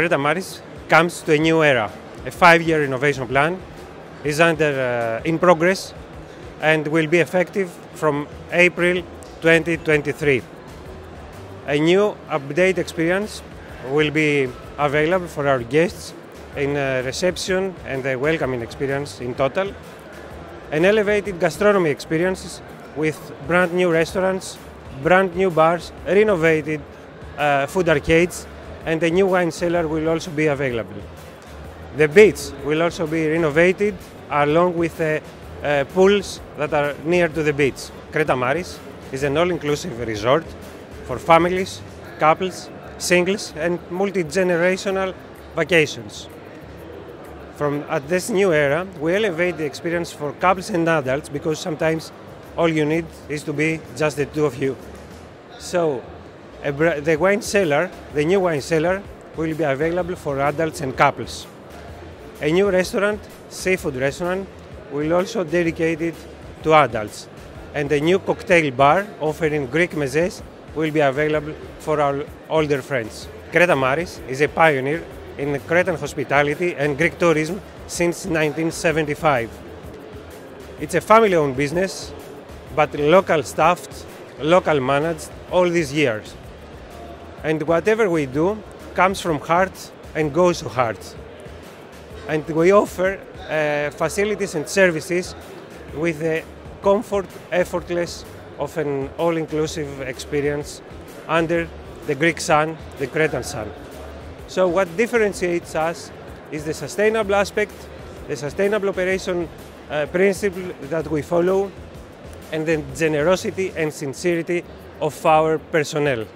Creta Maris comes to a new era. A 5-year innovation plan is in progress and will be effective from April 2023. A new update experience will be available for our guests in reception and a welcoming experience in total. An elevated gastronomy experience with brand new restaurants, brand new bars, renovated food arcades, and a new wine cellar will also be available. The beach will also be renovated along with pools that are near to the beach. Creta Maris is an all-inclusive resort for families, couples, singles, and multi-generational vacations. At this new era, we elevate the experience for couples and adults because sometimes all you need is to be just the two of you. So, the wine cellar, the new wine cellar, will be available for adults and couples. A new restaurant, seafood restaurant, will also be dedicated to adults. And a new cocktail bar offering Greek mezes will be available for our older friends. Creta Maris is a pioneer in Cretan hospitality and Greek tourism since 1975. It's a family-owned business, but local staffed, local managed all these years. And whatever we do comes from heart and goes to heart. And we offer facilities and services with the comfort, effortless of an all-inclusive experience under the Greek sun, the Cretan sun. So what differentiates us is the sustainable aspect, the sustainable operation principle that we follow, and the generosity and sincerity of our personnel.